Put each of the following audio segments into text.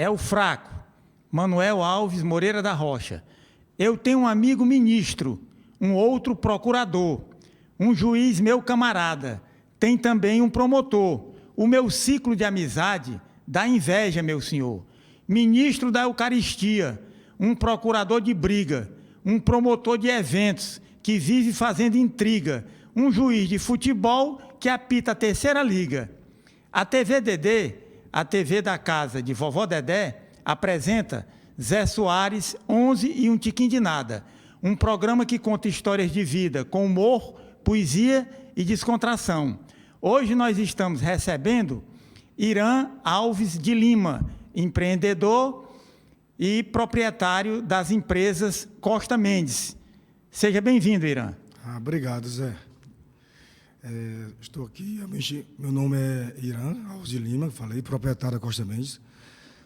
é o fraco, Manuel Alves Moreira da Rocha. Eu tenho um amigo ministro, um outro procurador, um juiz meu camarada, tem também um promotor. O meu ciclo de amizade dá inveja, meu senhor. Ministro da Eucaristia, um procurador de briga, um promotor de eventos que vive fazendo intriga, um juiz de futebol que apita a terceira liga. A TV Dedê, a TV da casa de vovó Dedé, apresenta Zé Soares, 11 e um tiquinho de nada. Um programa que conta histórias de vida com humor, poesia e descontração. Hoje nós estamos recebendo Irã Alves de Lima, empreendedor e proprietário das empresas Costa Mendes. Seja bem-vindo, Irã. Obrigado, Zé. Estou aqui, realmente, meu nome é Irã Alves de Lima, falei, proprietário da Costa Mendes.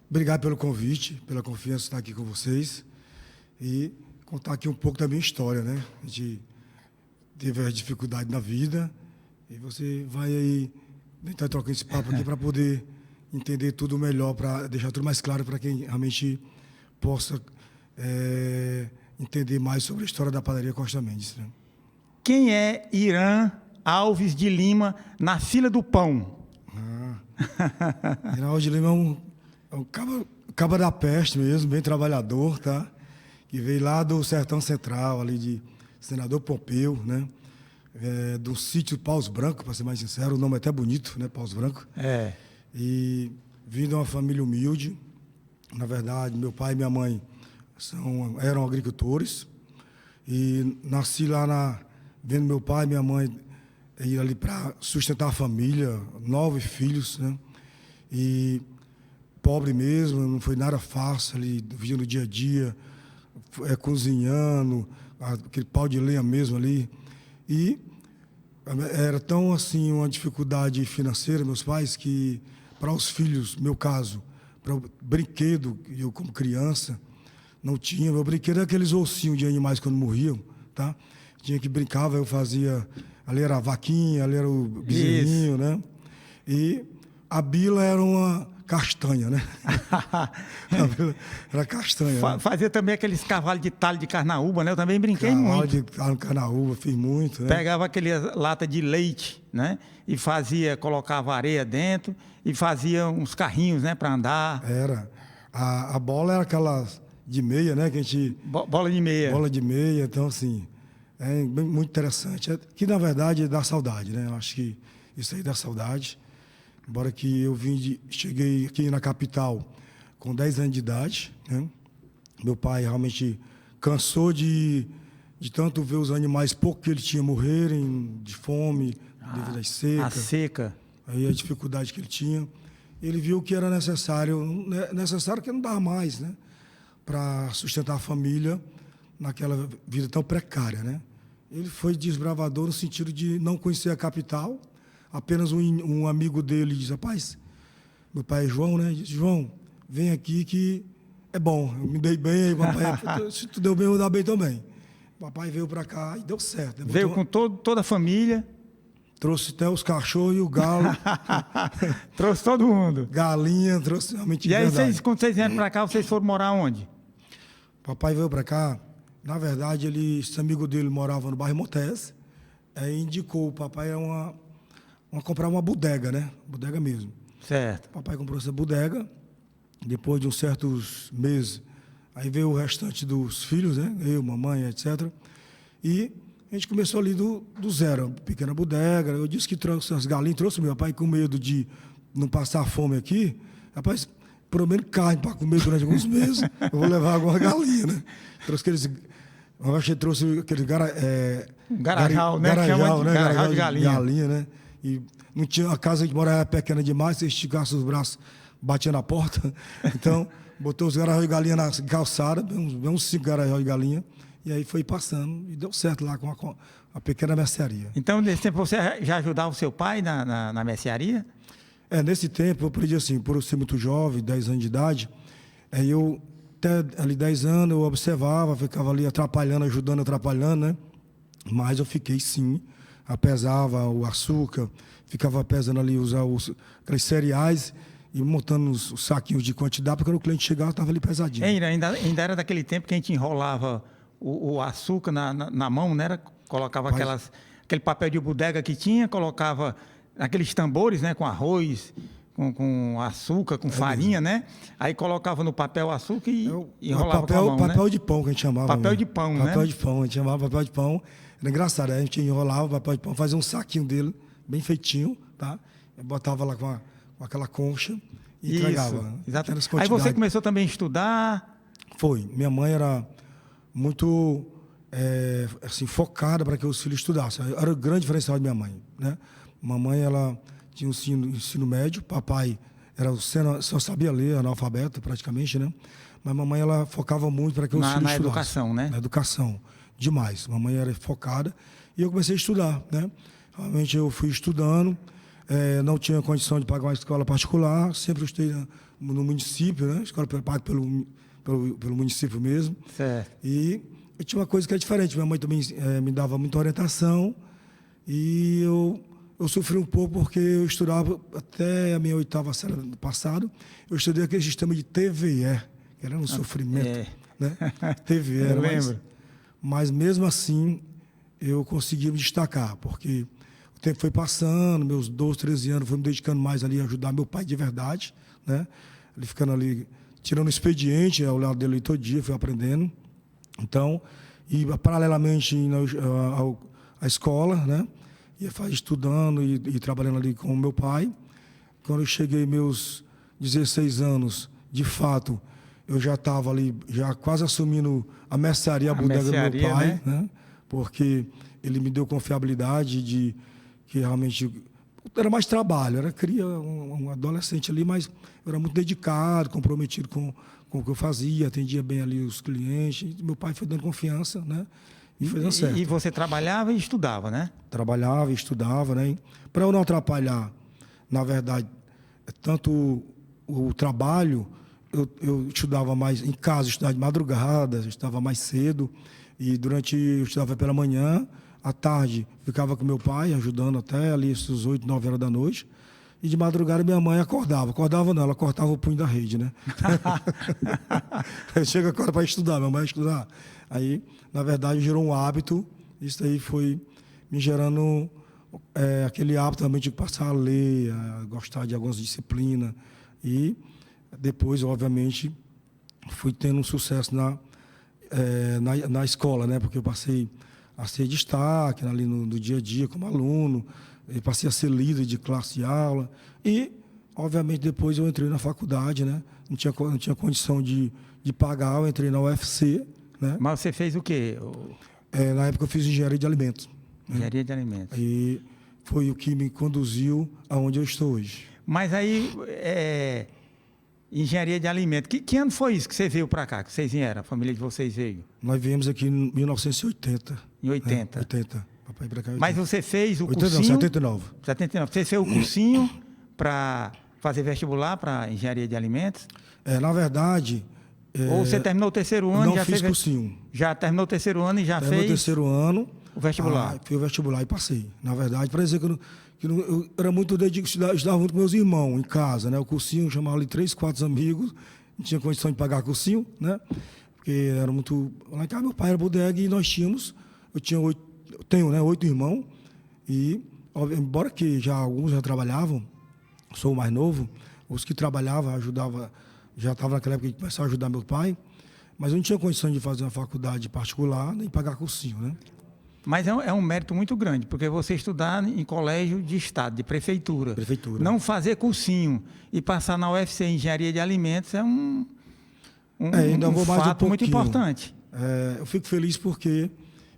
Obrigado pelo convite, pela confiança de estar aqui com vocês e contar aqui um pouco da minha história, né? A gente teve as dificuldades na vida e você vai aí tentar trocar esse papo aqui para poder entender tudo melhor, para deixar tudo mais claro para quem realmente possa entender mais sobre a história da padaria Costa Mendes, né? Quem é Irã Alves de Lima na fila do pão? Irã Alves de Lima é um caba da peste mesmo, bem trabalhador, tá? Que veio lá do Sertão Central, ali de Senador Pompeu, né? Do sítio Paus Branco, para ser mais sincero, o nome é até bonito, né? Paus Branco. É. E vim de uma família humilde. Na verdade, meu pai e minha mãe eram agricultores. E nasci lá vendo meu pai e minha mãe ir ali para sustentar a família, 9 filhos, né? E pobre mesmo, não foi nada fácil ali, vivia no dia a dia, cozinhando, aquele pau de lenha mesmo ali. E era tão assim uma dificuldade financeira, meus pais, que para os filhos, meu caso, para o brinquedo, eu como criança, não tinha. Meu brinquedo era aqueles ossinhos de animais quando morriam, tá? Tinha que brincava, eu fazia, ali era a vaquinha, ali era o bezerrinho, né? E a bila era uma castanha, né? Era castanha. Fazia também aqueles cavalos de talho de carnaúba, né? Eu também brinquei muito. Cavalo de talho de carnaúba, fiz muito, né? Pegava aquele lata de leite, né? E colocava areia dentro e fazia uns carrinhos, né? Para andar. Era. A bola era aquela de meia, né? Que a gente... Bola de meia. Bola de meia, então assim, muito interessante. Que na verdade dá saudade, né? Eu acho que isso aí dá saudade. Embora que eu cheguei aqui na capital com 10 anos de idade, né? Meu pai realmente cansou de tanto ver os animais pouco que ele tinha morrerem de fome, devido à seca. A seca. Aí a dificuldade que ele tinha. Ele viu que era necessário que não dava mais, né? Para sustentar a família naquela vida tão precária, né? Ele foi desbravador no sentido de não conhecer a capital. Apenas um amigo dele disse: rapaz, meu pai é João, né? Disse: João, vem aqui que é bom. Eu me dei bem, aí papai, se tu deu bem, eu vou dar bem também. O papai veio para cá e deu certo. Veio com toda a família. Trouxe até os cachorros e o galo. Trouxe todo mundo. Galinha, trouxe realmente. E aí, quando vocês vieram para cá, vocês foram morar onde? Papai veio para cá, na verdade, esse amigo dele morava no bairro Montes, aí indicou o papai comprar uma bodega, né? Bodega mesmo. Certo. Papai comprou essa bodega, depois de uns certos meses, aí veio o restante dos filhos, né? Eu, mamãe, etc. E a gente começou ali do zero, pequena bodega. Eu disse que trouxe as galinhas, trouxe meu pai com medo de não passar fome aqui. Rapaz, pelo menos carne para comer durante alguns meses, eu vou levar alguma galinha, né? Eu acho que trouxe aquele garajal, né? Garajal de galinha, né? E não tinha, a casa que morava era pequena demais, você esticasse os braços, batia na porta. Então, botou os garajal de galinha na calçada, uns 5 garajal de galinha, e aí foi passando, e deu certo lá com a pequena mercearia. Então, nesse tempo, você já ajudava o seu pai na mercearia? Nesse tempo, eu aprendi assim, por eu ser muito jovem, 10 anos de idade, eu, até ali 10 anos, eu observava, ficava ali atrapalhando, né? Mas eu fiquei, sim, pesava o açúcar, ficava pesando ali, usar aqueles cereais, e montando os saquinhos de quantidade, porque quando o cliente chegava, estava ali pesadinho. Ainda era daquele tempo que a gente enrolava o açúcar na mão, né? Colocava aquele papel de bodega que tinha, colocava aqueles tambores, né? Com arroz, com açúcar, com farinha, né? Aí colocava no papel açúcar e enrolava com a mão, papel né? de pão que a gente chamava. Papel de pão, né? Papel de pão, a gente chamava papel de pão. Era engraçado, a gente enrolava o papel de pão, fazia um saquinho dele, bem feitinho, tá? Eu botava lá com aquela concha e entregava. Exatamente. Aí você começou também a estudar? Foi. Minha mãe era muito assim, focada para que os filhos estudassem. Era o grande diferencial de minha mãe, né? Mamãe, ela tinha um ensino médio, papai só sabia ler, analfabeto praticamente, né? Mas mamãe, ela focava muito para que os filhos estudassem. Na educação, né? Na educação, demais. Mamãe era focada e eu comecei a estudar, né? Realmente eu fui estudando, não tinha condição de pagar uma escola particular, sempre estudei no município, né? Escola paga pelo município mesmo. Certo. E eu tinha uma coisa que é diferente. Minha mãe também me dava muita orientação e eu sofri um pouco porque eu estudava até a minha 8ª série do passado. Eu estudei aquele sistema de TVE, que era um sofrimento, né? TVE, eu lembro. Mas mesmo assim eu consegui me destacar, porque o tempo foi passando, meus 12, 13 anos, fui me dedicando mais ali a ajudar meu pai de verdade, né? Ele ficando ali, tirando o expediente ao lado dele todo dia, fui aprendendo. Então, e paralelamente indo à escola, né? Ia estudando e trabalhando ali com o meu pai. Quando eu cheguei meus 16 anos, de fato, eu já estava ali, já quase assumindo a mercearia, a bodega do meu pai, né? Porque ele me deu confiabilidade de que realmente era mais trabalho, era um adolescente ali, mas eu era muito dedicado, comprometido com o que eu fazia, atendia bem ali os clientes. Meu pai foi dando confiança, né? E foi dando certo. E você trabalhava e estudava, né? Trabalhava e estudava, né? Para eu não atrapalhar, na verdade, tanto o trabalho, eu estudava mais em casa, eu estudava de madrugada, eu estudava mais cedo. E eu estudava pela manhã, à tarde ficava com meu pai, ajudando até ali às 8, 9 horas da noite. E de madrugada minha mãe acordava. Acordava não, ela cortava o punho da rede, né? Eu chego agora para estudar, minha mãe ia estudar. Aí, na verdade, gerou um hábito. Isso aí foi me gerando aquele hábito também de passar a ler, a gostar de algumas disciplinas. E depois, obviamente, fui tendo um sucesso na escola, né? Porque eu passei a ser destaque ali no dia a dia como aluno. Eu passei a ser líder de classe de aula e, obviamente, depois eu entrei na faculdade, né? Não tinha condição de pagar, eu entrei na UFC, né? Mas você fez o quê? Na época eu fiz engenharia de alimentos. Engenharia de alimentos. E foi o que me conduziu aonde eu estou hoje. Mas aí, engenharia de alimentos, que ano foi isso que você veio para cá, que vocês vieram, a família de vocês veio? Nós viemos aqui em 1980. Em 80? 80. Papai pra cá, 80. Mas você fez o 80, cursinho... Não, 79. 79. Você fez o cursinho para fazer vestibular para engenharia de alimentos? Na verdade... Ou você terminou o terceiro ano... Não, já fiz cursinho. Já terminou o terceiro ano e já fez... Terminou o terceiro ano... O vestibular? Fiz o vestibular e passei. Na verdade, para dizer que eu era muito dedicado, eu estudava muito com meus irmãos em casa, né? O cursinho, eu chamava ali 3, 4 amigos, não tinha condição de pagar cursinho, né? Porque era muito... Lá em casa, meu pai era bodega e nós tínhamos... Eu tenho, né, 8 irmãos e, embora que alguns já trabalhavam, sou o mais novo, os que trabalhavam, ajudavam, já estava naquela época que começaram a ajudar meu pai, mas eu não tinha condição de fazer uma faculdade particular nem pagar cursinho, né? Mas é um mérito muito grande, porque você estudar em colégio de estado, de prefeitura, não fazer cursinho e passar na UFC Engenharia de Alimentos é um fato muito importante. Eu fico feliz porque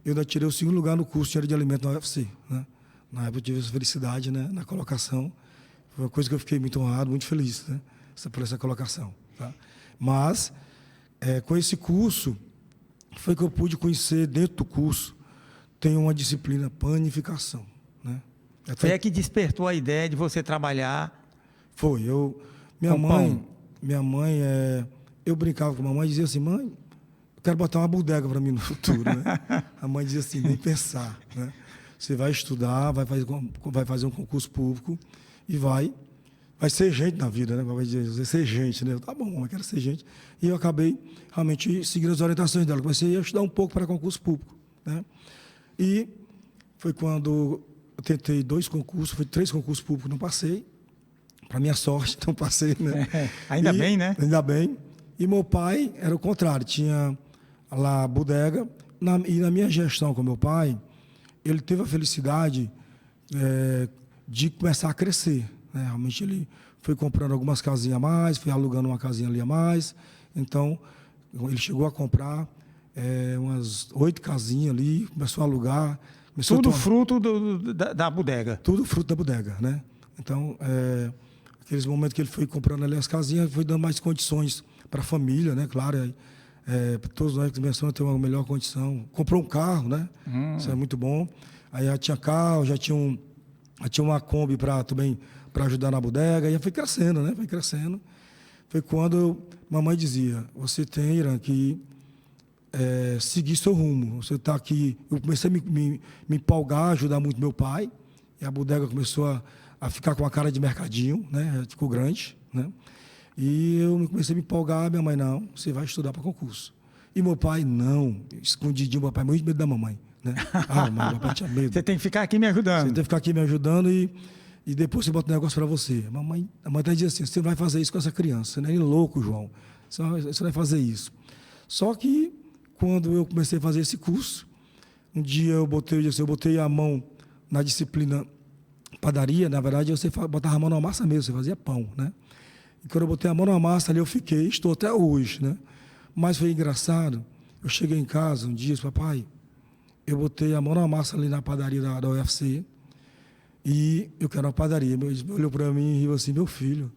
eu ainda tirei o 2º lugar no curso de engenharia de alimentos na UFC, né? Na época eu tive essa felicidade, né? Na colocação. Foi uma coisa que eu fiquei muito honrado, muito feliz, né? Por essa colocação. Tá? Mas, com esse curso, foi que eu pude conhecer, dentro do curso, tem uma disciplina panificação, né? Foi a que despertou a ideia de você trabalhar... Foi. Minha mãe, eu brincava com a mamãe e dizia assim, mãe, quero botar uma bodega para mim no futuro, né? A mãe dizia assim, nem pensar, né? Você vai estudar, vai fazer um concurso público e vai vai ser gente na vida, né? Vai dizer ser gente, né? Tá bom, eu quero ser gente. E eu acabei realmente seguindo as orientações dela. Comecei a estudar um pouco para concurso público, né? E foi quando eu tentei 2 concursos, foi 3 concursos públicos, não passei. Para minha sorte, não passei, né? Ainda bem, né? Ainda bem. E meu pai era o contrário, tinha lá a bodega. E na minha gestão com meu pai, ele teve a felicidade de começar a crescer, né? Realmente ele foi comprando algumas casinhas a mais, foi alugando uma casinha ali a mais. Então, ele chegou a comprar umas 8 casinhas ali, começou a alugar. Tudo fruto da bodega. Tudo fruto da bodega, né? Então, aqueles momentos que ele foi comprando ali as casinhas, foi dando mais condições para a família, né? Claro, todos nós que começamos a ter uma melhor condição. Comprou um carro, né? Isso é muito bom. Aí já tinha carro, já tinha uma Kombi para ajudar na bodega. E foi crescendo, né? Foi crescendo. Foi quando mamãe dizia, você tem, Irã, que seguir seu rumo. Você está aqui. Eu comecei a me empolgar, ajudar muito meu pai. E a bodega começou a ficar com a cara de mercadinho, né? Ficou grande, né? E eu comecei a me empolgar. Minha mãe, não, você vai estudar para concurso. E meu pai, não, escondidinho, meu pai, muito medo da mamãe, né? Mas meu pai tinha medo. Você tem que ficar aqui me ajudando. Você tem que ficar aqui me ajudando e depois você bota um negócio para você. A mãe está dizendo assim, você não vai fazer isso com essa criança. Você não é louco, João. Você não vai fazer isso. Só que, quando eu comecei a fazer esse curso, um dia eu botei a mão na disciplina padaria. Na verdade, você botava a mão na massa mesmo, você fazia pão, né? E quando eu botei a mão na massa ali, eu estou até hoje, né? Mas foi engraçado. Eu cheguei em casa um dia e disse, papai, eu botei a mão na massa ali na padaria da UFC e eu quero uma padaria. Ele olhou para mim e riu assim, meu filho,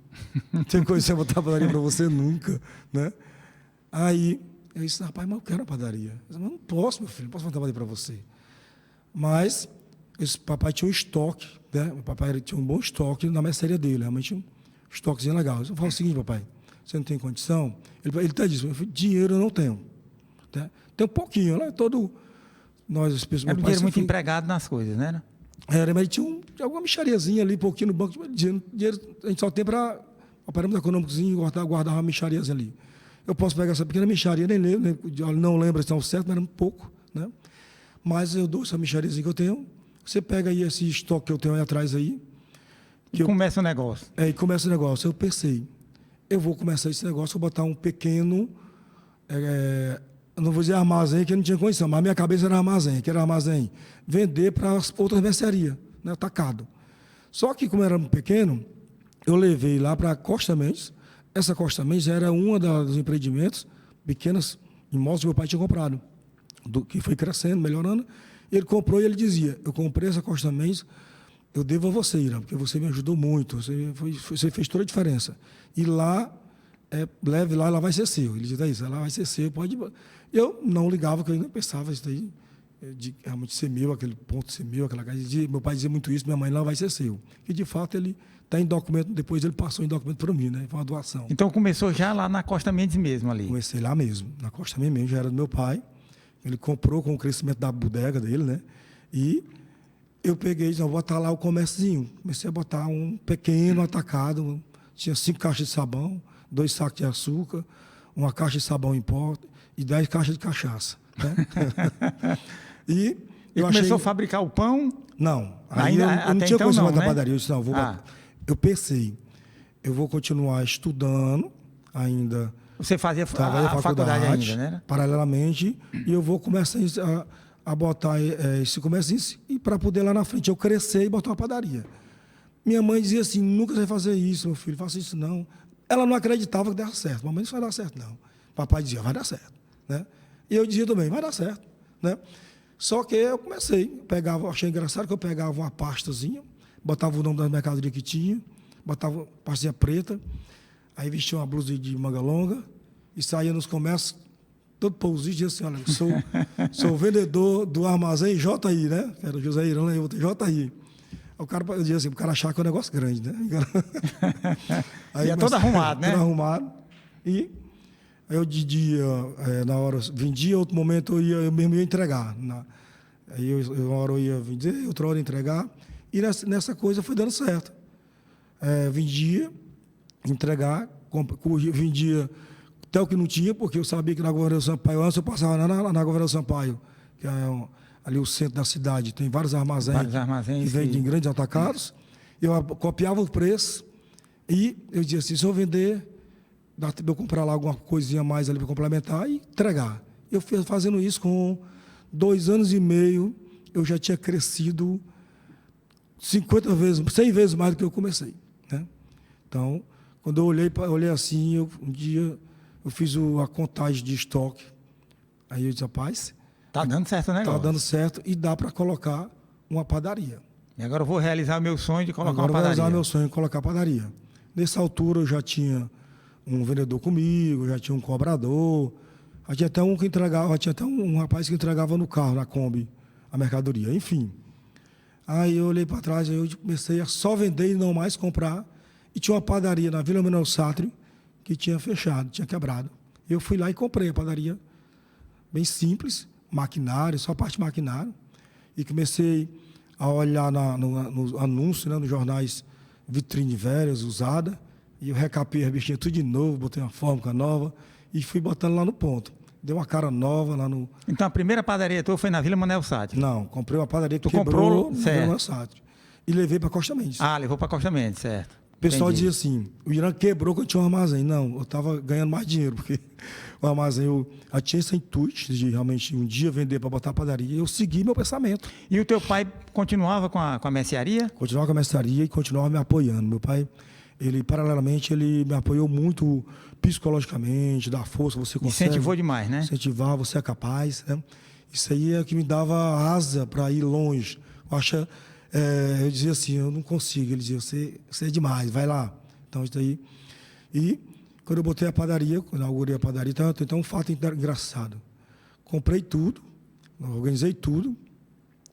não tem coisa de você botar a padaria para você nunca, né? Aí eu disse, rapaz, mas eu quero uma padaria. Eu disse, mas não posso, meu filho, não posso botar a padaria para você. Mas esse papai tinha um estoque, né? O papai tinha um bom estoque na mercearia dele, realmente um estoquezinho legal. Eu falo o seguinte, papai, você não tem condição? Ele até disse, dinheiro eu não tenho. Né? Tem um pouquinho, né? Nós, as pessoas... Era um dinheiro muito empregado nas coisas, né? Era, mas tinha alguma mixariazinha ali, pouquinho no banco. Dinheiro a gente só tem para o parâmetro econômicozinho, guardar uma mixariazinha ali. Eu posso pegar essa pequena mixaria, nem lembro, não lembro se é o certo, mas era um pouco, né? Mas eu dou essa mixariazinha que eu tenho. Você pega aí esse estoque que eu tenho aí atrás aí. E começa o negócio. E começa o negócio. Eu pensei, eu vou começar esse negócio, vou botar um pequeno, não vou dizer armazém, que eu não tinha condição, mas a minha cabeça era armazém, que era armazém. Vender para as outras mercearias, né, atacado. Só que, como era pequeno, eu levei lá para a Costa Mendes. Essa Costa Mendes era um dos empreendimentos, pequenos imóveis que meu pai tinha comprado, que foi crescendo, melhorando. Ele comprou e ele dizia, eu comprei essa Costa Mendes, eu devo a você, Irã, porque você me ajudou muito, você fez toda a diferença. E lá, leve lá, ela vai ser seu. Ele dizia, isso, ela vai ser seu, pode... Eu não ligava, porque eu ainda pensava isso daí, de realmente ser meu, aquele ponto ser meu, aquela casa. Meu pai dizia muito isso, minha mãe lá vai ser seu. E, de fato, ele está em documento, depois ele passou em documento para mim, né? Foi uma doação. Então, começou já lá na Costa Mendes mesmo ali? Comecei lá mesmo, na Costa Mendes mesmo, já era do meu pai. Ele comprou com o crescimento da bodega dele, né? E eu peguei e disse, vou botar lá o comérciozinho. Comecei a botar um pequeno atacado, tinha 5 caixas de sabão, 2 sacos de açúcar, uma caixa de sabão em pó e 10 caixas de cachaça. Né? E começou a fabricar o pão? Não, aí eu não tinha então condição da né? padaria. Eu disse, não, eu pensei, eu vou continuar estudando ainda. Você fazia a faculdade ainda, né? Paralelamente, e eu vou começar a botar esse comércio e para poder lá na frente eu crescer e botar uma padaria. Minha mãe dizia assim, nunca você vai fazer isso, meu filho, faça isso não. Ela não acreditava que desse certo. Mamãe, isso vai dar certo, não. Papai dizia, vai dar certo. Né? E eu dizia também, vai dar certo. Né? Só que eu comecei, achei engraçado que eu pegava uma pastazinha, botava o nome das mercadorias que tinha, botava pastinha preta, aí vestia uma blusa de manga longa e saía nos comércios, todo pousinho, dizia assim, olha, sou vendedor do armazém JI, né? Que era o José Irã, eu botei JI. O cara dizia assim, o cara achava que é um negócio grande, né? Aí, todo arrumado, né? Todo arrumado. E eu de dia, na hora, vendia, outro momento eu mesmo ia entregar. Aí uma hora eu ia vender, outra hora ia entregar. E nessa coisa foi dando certo. vendia, vendia até o que não tinha, porque eu sabia que na Governador Sampaio, antes eu passava na Governador Sampaio, que é ali o centro da cidade, tem vários armazéns que vendem em grandes atacados. Eu copiava o preço e eu dizia assim, se eu vender, dá tempo eu comprar lá alguma coisinha a mais ali para complementar e entregar. Eu fui fazendo isso com 2 anos e meio, eu já tinha crescido 50 vezes, 100 vezes mais do que eu comecei, né? Então, quando eu olhei assim, um dia eu fiz a contagem de estoque. Aí eu disse, rapaz, tá dando certo o negócio. Tá dando certo e dá para colocar uma padaria. E agora eu vou realizar o meu sonho de colocar uma padaria. Agora eu vou realizar meu sonho de colocar padaria. Nessa altura eu já tinha um vendedor comigo, já tinha um cobrador, já tinha até um rapaz que entregava no carro, na Kombi, a mercadoria, enfim. Aí eu olhei para trás, aí eu comecei a só vender e não mais comprar. E tinha uma padaria na Vila Manuel Sátrio que tinha fechado, tinha quebrado. Eu fui lá e comprei a padaria, bem simples, maquinário, só a parte maquinário. E comecei a olhar no anúncio, né, nos jornais, vitrine velhas, usada. E eu recapei as bichinhas tudo de novo, botei uma fórmica nova e fui botando lá no ponto. Deu uma cara nova lá no... Então a primeira padaria tua foi na Vila Manuel Sátrio? Não, comprei uma padaria que tu comprou no Vila Manuel Sátrio. E levei para Costa Mendes. Ah, levou para Costa Mendes, certo. O pessoal dizia assim, o Irã quebrou quando tinha um armazém. Não, eu estava ganhando mais dinheiro, porque o armazém, eu tinha esse intuito de realmente um dia vender para botar a padaria. Eu segui meu pensamento. E o teu pai continuava com a mercearia? Continuava com a mercearia e continuava me apoiando. Meu pai, paralelamente, ele me apoiou muito psicologicamente, dá força, você consegue. Incentivou demais, né? Incentivar, você é capaz, né? Isso aí é que me dava asa para ir longe. Eu dizia assim, eu não consigo. Ele dizia, você é demais, vai lá. Então, isso aí. E quando eu botei a padaria, quando eu inaugurei a padaria, então um fato engraçado. Comprei tudo, organizei tudo,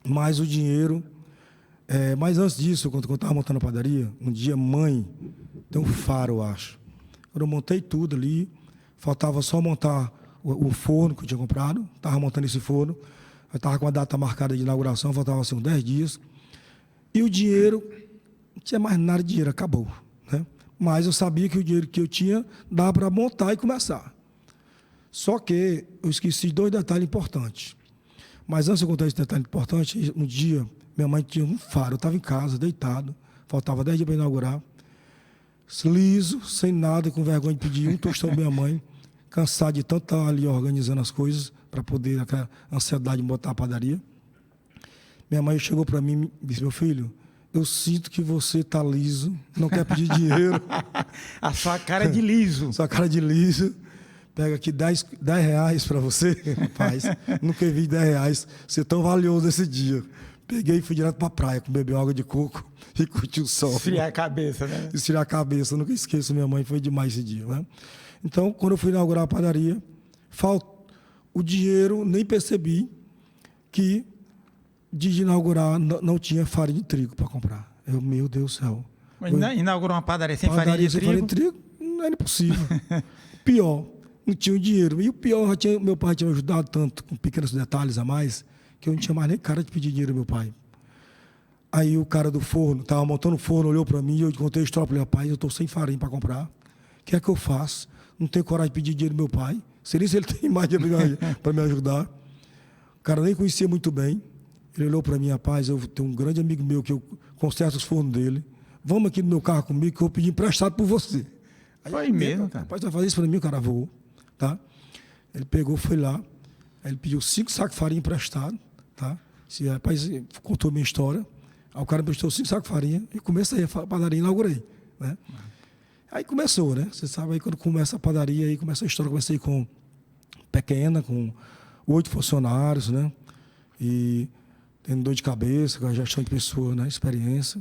mas o dinheiro... mas antes disso, quando eu estava montando a padaria, um dia, mãe, tem um faro, eu acho. Quando eu montei tudo ali, faltava só montar o forno que eu tinha comprado, estava montando esse forno, eu estava com a data marcada de inauguração, faltava assim, uns 10 dias. E o dinheiro, não tinha mais nada de dinheiro, acabou, né? Mas eu sabia que o dinheiro que eu tinha dava para montar e começar. Só que eu esqueci 2 detalhes importantes. Mas antes de eu contar esse detalhe importante, um dia, minha mãe tinha um faro, eu estava em casa, deitado, faltava 10 dias para inaugurar, liso, sem nada, com vergonha de pedir um tostão da minha mãe, cansado de tanto estar ali organizando as coisas, para poder, aquela ansiedade de botar a padaria. Minha mãe chegou para mim e disse, meu filho, eu sinto que você está liso, não quer pedir dinheiro. A sua cara é de liso. Sua cara de liso. Pega aqui 10 reais para você, rapaz. Nunca vi 10 reais ser tão valioso esse dia. Peguei e fui direto para a praia, beber água de coco e curtir o sol. Esfriar a cabeça, né? Esfriar a cabeça, nunca esqueço, minha mãe, foi demais esse dia, né? Então, quando eu fui inaugurar a padaria, o dinheiro, nem percebi que de inaugurar não tinha farinha de trigo para comprar. Meu Deus do céu. Mas inaugurou uma padaria sem farinha de trigo? Farinha de trigo não era impossível. Pior, não tinha o dinheiro. E o pior, meu pai tinha me ajudado tanto, com pequenos detalhes a mais, que eu não tinha mais nem cara de pedir dinheiro ao meu pai. Aí o cara do forno, estava montando o forno, olhou para mim, eu contei a história, falei, rapaz, eu estou sem farinha para comprar. O que é que eu faço? Não tenho coragem de pedir dinheiro ao meu pai. Seria se ele tem mais dinheiro para me ajudar. O cara nem conhecia muito bem. Ele olhou para mim, rapaz, eu tenho um grande amigo meu que eu conserto os fornos dele. Vamos aqui no meu carro comigo que eu vou pedir emprestado por você. Aí, foi mesmo, cara. Rapaz, vai fazer isso para mim, o cara voou. Tá? Ele pegou, foi lá. Aí ele pediu 5 sacos de farinha emprestado. Tá? Esse rapaz contou a minha história. Aí o cara me prestou 5 sacos de farinha e comecei a padaria, inaugurei. Né? Aí começou, né? Você sabe, aí quando começa a padaria, aí começa a história. Comecei com pequena, com 8 funcionários, né? E tendo dor de cabeça, com a gestão de pessoa, né? Experiência.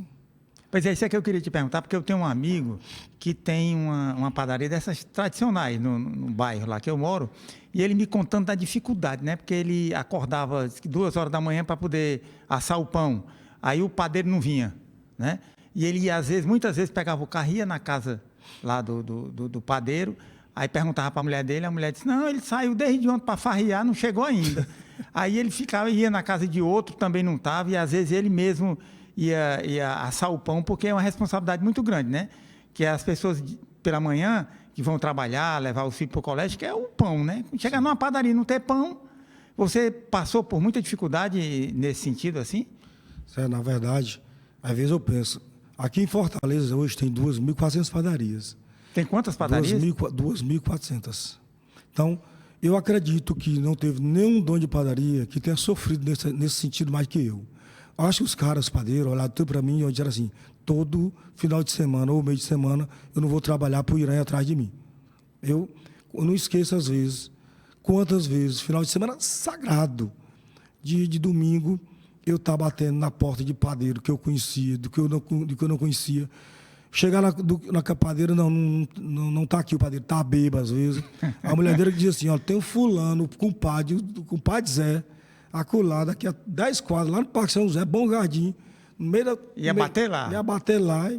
Pois é, isso é que eu queria te perguntar, porque eu tenho um amigo que tem uma padaria dessas tradicionais no bairro lá que eu moro, e ele me contando da dificuldade, né? Porque ele acordava 2 horas da manhã para poder assar o pão, aí o padeiro não vinha, né? E ele, muitas vezes, pegava o carro, ia na casa lá do padeiro, aí perguntava para a mulher dele, a mulher disse, não, ele saiu desde ontem para farriar, não chegou ainda. Aí ele ia na casa de outro, também não estava, e às vezes ele mesmo ia assar o pão, porque é uma responsabilidade muito grande, né? Que as pessoas, pela manhã, que vão trabalhar, levar o filho para o colégio, que é o pão, né? Chegar numa padaria e não ter pão, você passou por muita dificuldade nesse sentido, assim? Na verdade, às vezes eu penso, aqui em Fortaleza hoje tem 2.400 padarias. Tem quantas padarias? 2.400. Então, eu acredito que não teve nenhum dono de padaria que tenha sofrido nesse sentido mais que eu. Acho que os caras, os padeiros, olharam tudo para mim e disseram assim, todo final de semana ou meio de semana eu não vou trabalhar para o Irã ir atrás de mim. Eu não esqueço às vezes, quantas vezes, final de semana sagrado, de domingo, eu estava batendo na porta de padeiro que eu conhecia, do que eu não conhecia. Chegar na padeira, não está aqui o padeiro, está bêbado às vezes. A mulher dele dizia assim, ó, tem um fulano, o compadre Zé, acolá, daqui a 10 quadras, lá no Parque São José, Bom Jardim, no meio da... Ia bater lá? Ia bater lá.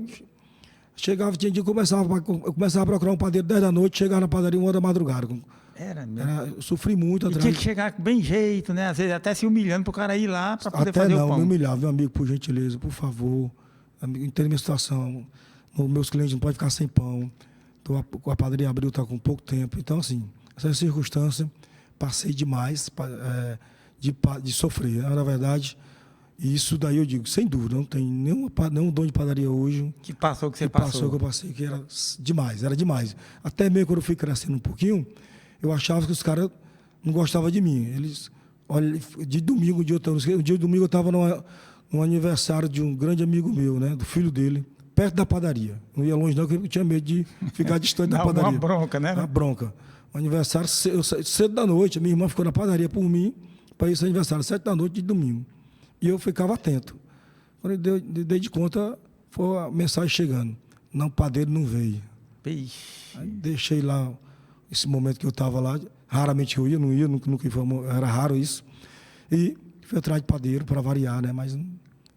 Chegava, tinha dia que eu começava a procurar um padeiro 10 da noite, chegava na padaria 1 hora da madrugada. Era mesmo? Eu sofri muito atrás. E tinha que chegar com bem jeito, né? Às vezes até se humilhando para o cara ir lá para poder fazer o pão. Até não, me humilhava, meu amigo, por gentileza, por favor, entenda a minha situação, meus clientes não podem ficar sem pão, a padaria abriu, está com pouco tempo. Então, assim, essa circunstância, passei demais de sofrer. Na verdade, isso daí eu digo, sem dúvida, não tem nenhum dono de padaria hoje que passou o que você passou. Que eu passei, que era demais. Até mesmo quando eu fui crescendo um pouquinho, eu achava que os caras não gostavam de mim. Eles, olha, de domingo, um dia de domingo eu estava no aniversário de um grande amigo meu, né, do filho dele, perto da padaria. Não ia longe não, porque eu tinha medo de ficar distante da padaria. Uma bronca, né? Uma bronca. O aniversário, cedo da noite, a minha irmã ficou na padaria por mim, para esse aniversário, 7 da noite de domingo. E eu ficava atento. Quando eu dei de conta, foi a mensagem chegando. Não, o padeiro não veio. Pixe. Aí deixei lá, esse momento que eu estava lá, raramente eu ia, nunca era raro isso. E fui atrás de padeiro para variar, né? Mas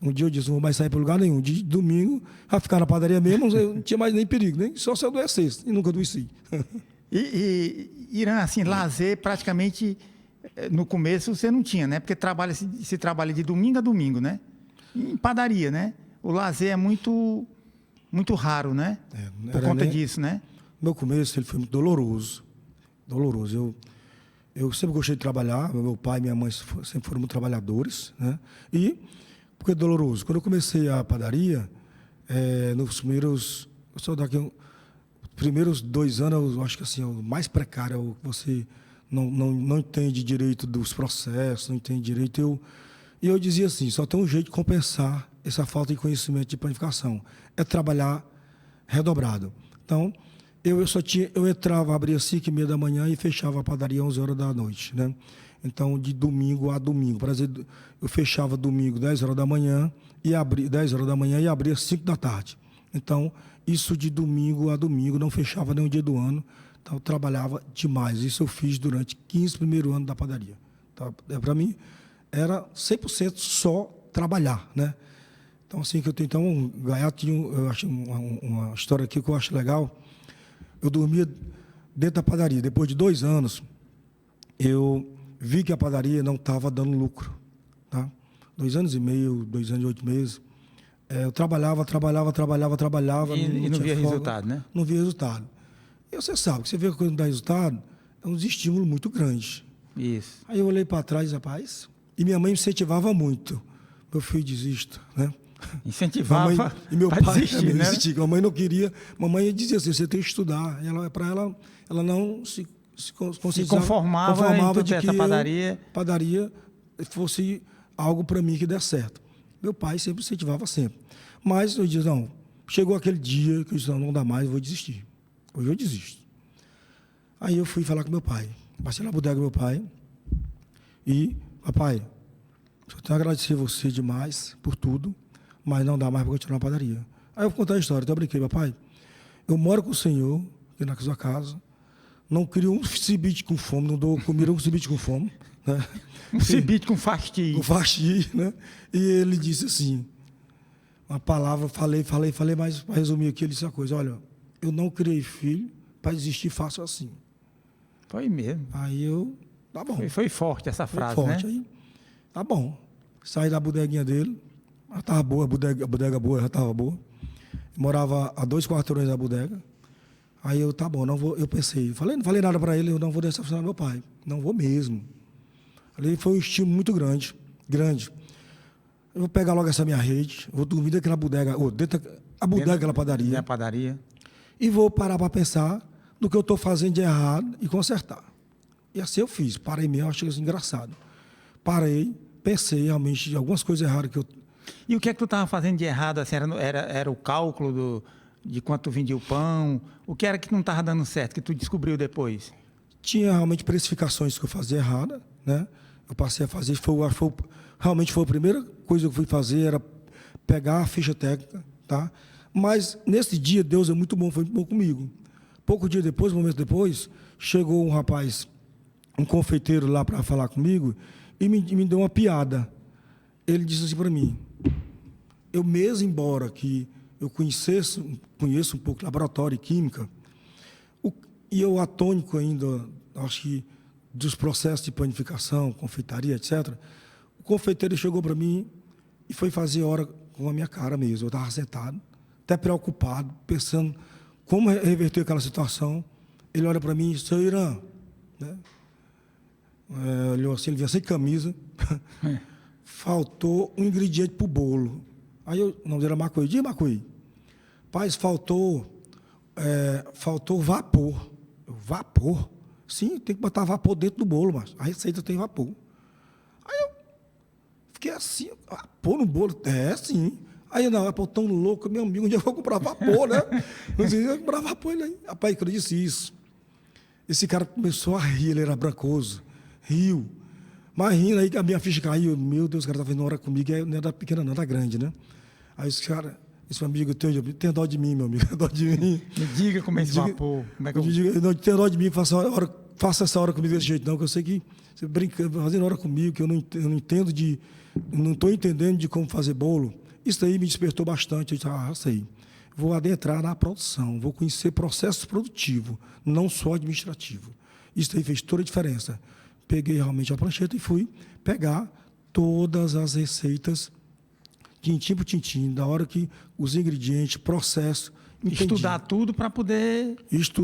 um dia eu disse, não vou mais sair para lugar nenhum. De domingo, a ficar na padaria mesmo, eu não tinha mais nem perigo, nem só se eu adoecesse. E nunca adoeci. Irã, assim, lazer praticamente no começo você não tinha, né? Porque se trabalha de domingo a domingo, né? Em padaria, né? O lazer é muito raro, né? Por conta disso, né? Meu começo ele foi muito doloroso. Eu sempre gostei de trabalhar, meu pai e minha mãe sempre foram muito trabalhadores, né? E, porque é doloroso, quando eu comecei a padaria, nos primeiros, primeiros 2 anos, eu acho que assim, o mais precário é o que você não entende direito dos processos, não entende direito. E eu dizia assim, só tem um jeito de compensar essa falta de conhecimento de planificação, é trabalhar redobrado. Então, eu entrava, abria às 5h30 da manhã e fechava a padaria às 11 horas da noite, né? Então, de domingo a domingo. Por exemplo, eu fechava domingo 10 horas da manhã e abria 10 horas da manhã e abria às 5 da tarde. Então, isso de domingo a domingo, não fechava nenhum dia do ano. Então, eu trabalhava demais. Isso eu fiz durante 15 primeiros anos da padaria. Então, para mim, era 100% só trabalhar, né? Então, assim que eu tenho... Então, um gaiato, eu acho uma história aqui que eu acho legal. Eu dormia dentro da padaria. Depois de 2 anos, eu vi que a padaria não estava dando lucro. Tá? 2 anos e meio, 2 anos e 8 meses. Eu trabalhava. E não via resultado, né? Não via resultado. E você sabe, que você vê que a coisa não dá resultado, é um estímulo muito grande. Isso. Aí eu olhei para trás, rapaz, e minha mãe me incentivava muito. Meu filho, desista, né? Incentivava e meu pai desistir, né? Desistir. A mamãe não queria. Mamãe dizia assim, você tem que estudar. Para ela não se conformava de que padaria fosse algo para mim que desse certo. Meu pai sempre incentivava sempre. Mas eu dizia, não, chegou aquele dia que eu disse, não dá mais, eu vou desistir. Hoje eu desisto. Aí eu fui falar com meu pai. Passei na bodega do meu pai e, papai, eu tenho que agradecer você demais por tudo, mas não dá mais para continuar na padaria. Aí eu vou contar a história. Então eu brinquei, papai, eu moro com o senhor, aqui na sua casa, não crio um cibite com fome, não dou comida um cibite com fome. Né? Um cibite com fastio. Com fastio, né? E ele disse assim, uma palavra, falei, mas para resumir aqui, ele disse uma coisa, olha, eu não criei filho para desistir fácil assim. Foi mesmo. Aí eu, tá bom. Foi forte essa frase, forte. né? Aí, tá bom. Saí da bodeguinha dele, Já estava boa, a bodega boa, já estava boa. Morava a 2 quarteirões da bodega. Aí eu, tá bom, não vou. Eu pensei, não falei nada para ele, eu não vou decepcionar meu pai. Não vou mesmo. Ali foi um estímulo muito grande, grande. Eu vou pegar logo essa minha rede, vou dormir daquela bodega, ou dentro da bodega daquela padaria. Da padaria. E vou parar para pensar no que eu estou fazendo de errado e consertar. E assim eu fiz. Parei mesmo, achei isso engraçado. Parei, pensei realmente em algumas coisas erradas que eu... E o que é que tu estava fazendo de errado? Assim, era o cálculo de quanto tu vendia o pão? O que era que não estava dando certo, que tu descobriu depois? Tinha realmente precificações que eu fazia errada, né? Eu passei a fazer, realmente foi a primeira coisa que eu fui fazer, era pegar a ficha técnica, tá? Mas nesse dia Deus é muito bom, foi muito bom comigo. Pouco dia depois, um momento depois, chegou um rapaz, um confeiteiro lá para falar comigo e me deu uma piada. Ele disse assim para mim, eu mesmo, embora que eu conheço um pouco de laboratório e química, e eu atônico ainda, acho que dos processos de panificação, confeitaria, etc., o confeiteiro chegou para mim e foi fazer hora com a minha cara mesmo. Eu estava sentado, até preocupado, pensando como reverter aquela situação. Ele olha para mim e diz, seu Irã, né? Olhou assim, ele vinha sem camisa, faltou um ingrediente para o bolo. Aí o nome dele era Macuí. Diz, Macuí, paz, faltou vapor. Vapor? Sim, tem que botar vapor dentro do bolo, mas a receita tem vapor. Aí eu fiquei assim, vapor no bolo? É, sim. Aí não, pô, tão louco, meu amigo, onde eu vou comprar vapor, né? Não sei, eu vou comprar vapor, ele aí. Rapaz, quando eu disse isso, esse cara começou a rir, ele era brancoso, riu. Mas rindo aí, a minha ficha caiu. Meu Deus, o cara tá fazendo hora comigo, não era pequena não, era grande, né? Aí esse cara... Esse meu amigo, tem dó de mim, meu amigo, tem dó de mim. Me diga como é esse vapor. Como é que não tem dó de mim, faça essa hora comigo desse jeito, não, que eu sei que você brincando, fazendo hora comigo, que eu não estou entendendo de como fazer bolo. Isso aí me despertou bastante. Eu disse, sei. Vou adentrar na produção, vou conhecer processo produtivo, não só administrativo. Isso aí fez toda a diferença. Peguei realmente a prancheta e fui pegar todas as receitas tintim por tintim, da hora que os ingredientes, processo, entendi. Estudar tudo para poder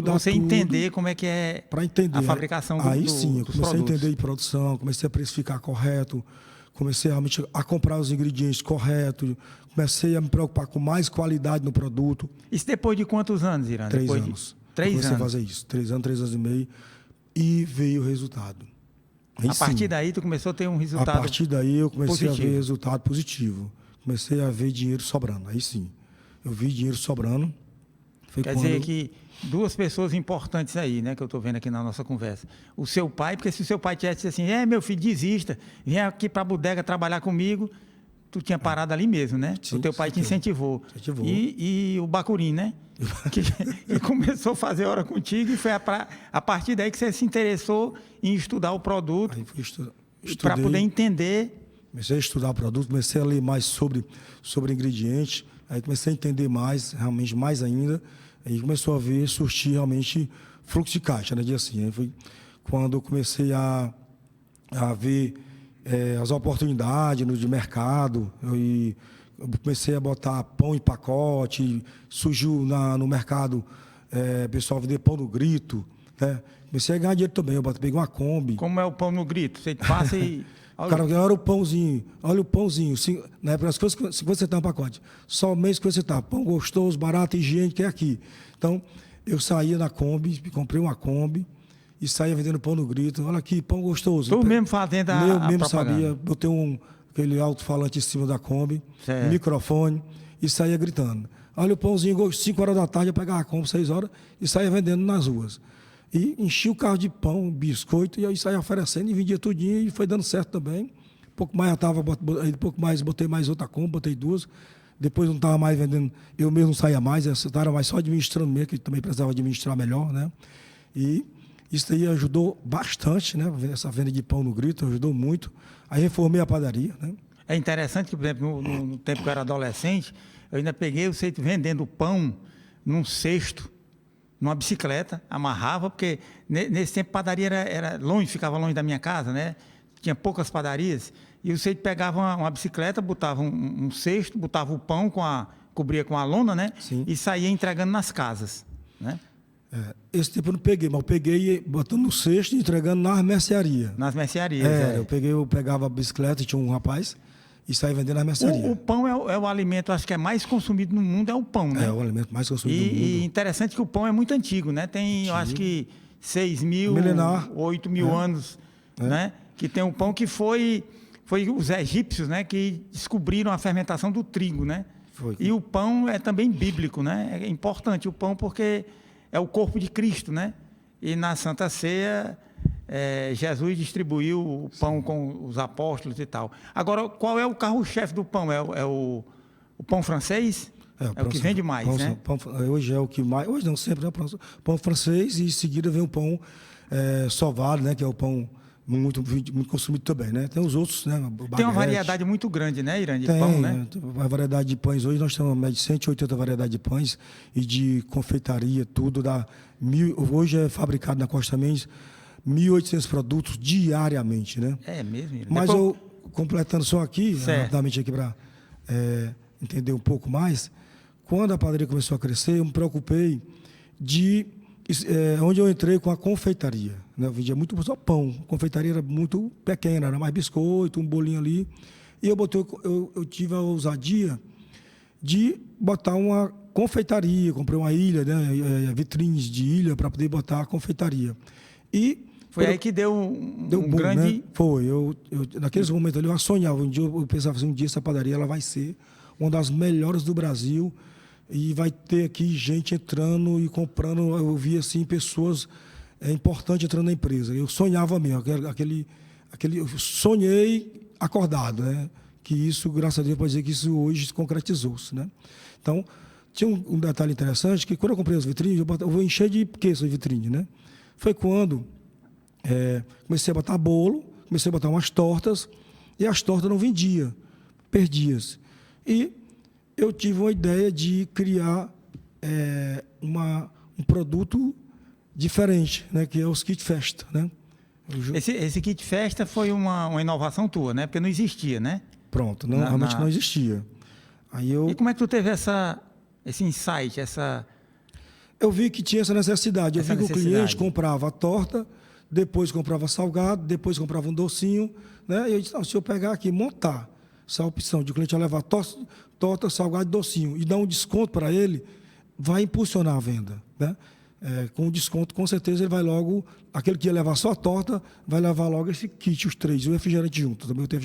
você entender como é que é a fabricação do Aí sim, eu comecei produtos. A entender de produção, comecei a precificar correto, comecei realmente a comprar os ingredientes corretos, comecei a me preocupar com mais qualidade no produto. Isso depois de quantos anos, Irã? 3 anos. 3 anos. Comecei a fazer isso, 3 anos e meio, e veio o resultado. Aí, a partir daí, tu começou a ter um resultado positivo. A partir daí, eu comecei positivo. A ver resultado positivo. Comecei a ver dinheiro sobrando. Aí sim, eu vi dinheiro sobrando. Quer dizer que 2 pessoas importantes aí, né, que eu estou vendo aqui na nossa conversa. O seu pai, porque se o seu pai tivesse assim, meu filho, desista, vem aqui para a bodega trabalhar comigo, tu tinha parado ali mesmo, né? Sim, o teu pai te incentivou. E o Bacurim, né? que começou a fazer hora contigo e foi a partir daí que você se interessou em estudar o produto para poder entender. Comecei a estudar o produto, comecei a ler mais sobre ingredientes, aí comecei a entender mais, realmente mais ainda, aí começou a ver, surgir realmente fluxo de caixa, né? Assim, aí foi quando eu comecei a ver as oportunidades de mercado, eu comecei a botar pão em pacote, surgiu no mercado, pessoal vender pão no grito, né? Comecei a ganhar dinheiro também, eu peguei uma Kombi. Como é o pão no grito? Você passa e... Cara, olha o pãozinho, na época as coisas 50 centavos no pacote, somente 50 centavos, pão gostoso, barato, higiênico, é aqui. Então, eu saía na Kombi, comprei uma Kombi e saía vendendo pão no grito, olha aqui, pão gostoso. Tu mesmo fazendo a Eu mesmo propaganda. sabia, botei aquele alto-falante em cima da Kombi, microfone, e saía gritando. Olha o pãozinho, 5 horas da tarde eu pegava a Kombi, 6 horas, e saía vendendo nas ruas. E enchi o carro de pão, biscoito, e aí saía oferecendo e vendia tudinho, e foi dando certo também. Pouco mais botei mais outra Kombi, botei 2. Depois não estava mais vendendo, eu mesmo não saía mais, eu estava mais só administrando mesmo, que também precisava administrar melhor, né? E isso aí ajudou bastante, né? Essa venda de pão no grito ajudou muito. Aí reformei a padaria, né? É interessante que, por exemplo, no tempo que eu era adolescente, eu ainda peguei você vendendo pão num cesto, numa bicicleta, amarrava, porque nesse tempo a padaria era longe, ficava longe da minha casa, né? tinha poucas padarias, e você pegava uma bicicleta, botava um cesto, botava o pão, cobria com a lona, né? Sim. E saía entregando nas casas, né? Esse tipo eu não peguei, mas eu peguei botando no cesto e entregando nas mercearias. Nas mercearias. Eu pegava a bicicleta e tinha um rapaz e saía vendendo nas mercearias. O pão é o alimento, acho que é mais consumido no mundo, é o pão, né? É o alimento mais consumido do mundo. E interessante que o pão é muito antigo, né? Tem, eu acho que 6.000, Milenar. 8.000 anos, né? Que tem um pão que foi os egípcios, né? Que descobriram a fermentação do trigo, né? Foi. E o pão é também bíblico, né? É importante o pão porque é o corpo de Cristo, né? E na Santa Ceia, Jesus distribuiu o pão com os apóstolos e tal. Agora, qual é o carro-chefe do pão? É o pão francês? É o que vende mais, né? Hoje é o que mais... Hoje não, sempre, né? Pão francês e em seguida vem o pão sovado, né? Que é o pão muito consumido também, né? Tem os outros, né? Tem uma variedade muito grande, né, Irã, de pão, né? A variedade de pães. Hoje nós temos uma média de 180 variedades de pães e de confeitaria, tudo. Hoje é fabricado na Costa Mendes 1.800 produtos diariamente, né? É mesmo, Irã. Mas completando só aqui, rapidamente aqui para entender um pouco mais, quando a padaria começou a crescer, eu me preocupei onde eu entrei com a confeitaria, né? Eu vendia muito só pão, a confeitaria era muito pequena, era mais biscoito, um bolinho ali, e eu tive a ousadia de botar uma confeitaria, comprei uma ilha, né? Vitrines de ilha para poder botar a confeitaria. E foi aí que deu um boom, grande... Né? Foi, naqueles momentos ali eu sonhava, um dia eu pensava assim, um dia essa padaria ela vai ser uma das melhores do Brasil, e vai ter aqui gente entrando e comprando. Eu vi assim pessoas importantes entrando na empresa. Eu sonhava mesmo, eu sonhei acordado, né? Que isso, graças a Deus, pode dizer que isso hoje se concretizou-se, né? Então, tinha um detalhe interessante, que quando eu comprei as vitrines, eu vou encher de quê essa vitrine, né? Foi quando comecei a botar bolo, comecei a botar umas tortas, e as tortas não vendia, perdia-se. E eu tive uma ideia de criar um produto diferente, né, que é os kit festa, né? Esse kit festa foi uma inovação tua, né? Porque não existia, né? Pronto, realmente não existia. E como é que tu teve esse insight, Eu vi que tinha essa necessidade. Eu vi que o cliente comprava a torta, depois comprava salgado, depois comprava um docinho, né? E eu disse, não, se eu pegar aqui e montar essa opção de o cliente levar torta, salgado e docinho e dar um desconto para ele, vai impulsionar a venda, né? Com o desconto, com certeza, ele vai logo... Aquele que ia levar só a torta, vai levar logo esse kit, os três, e o refrigerante junto. Também tem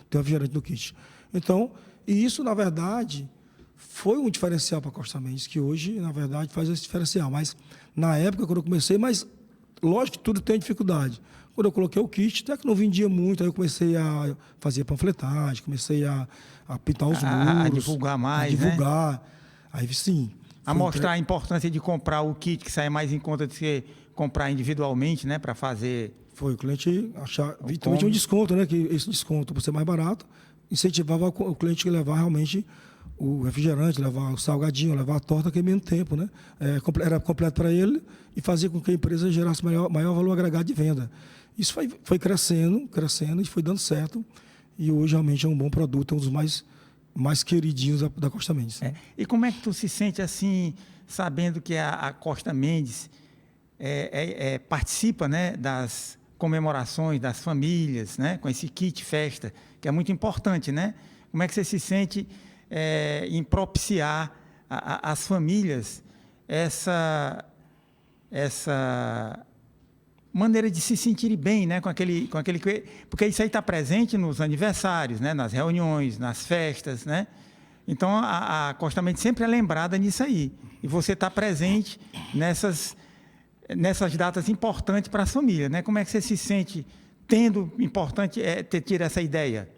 refrigerante no kit. Então, e isso, na verdade, foi um diferencial para a Costa Mendes, que hoje, na verdade, faz esse diferencial. Mas, na época, quando eu comecei, lógico que tudo tem dificuldade. Quando eu coloquei o kit, até que não vendia muito, aí eu comecei a fazer panfletagem, comecei a pintar os muros. A divulgar mais, divulgar. Né? Aí, sim. A mostrar a importância de comprar o kit, que sai mais em conta de você comprar individualmente, né? Para fazer... Foi, o cliente achar... Também tinha um desconto, né? Que esse desconto, por ser mais barato, incentivava o cliente a levar realmente o refrigerante, levar o salgadinho, levar a torta, que é menos tempo, né? Era completo para ele e fazia com que a empresa gerasse maior valor agregado de venda. Isso foi crescendo e foi dando certo. E hoje realmente é um bom produto, é um dos mais queridinhos da Costa Mendes. Né? E como é que tu se sente assim, sabendo que a Costa Mendes participa, né, das comemorações das famílias, né, com esse kit festa, que é muito importante, né? Como é que você se sente em propiciar às famílias essa maneira de se sentirem bem, né, com aquele porque isso aí está presente nos aniversários, né, nas reuniões, nas festas, né? Então a Costa Mendes sempre é lembrada nisso aí, e você está presente nessas datas importantes para as famílias, né? Como é que você se sente tendo importante ter tido essa ideia?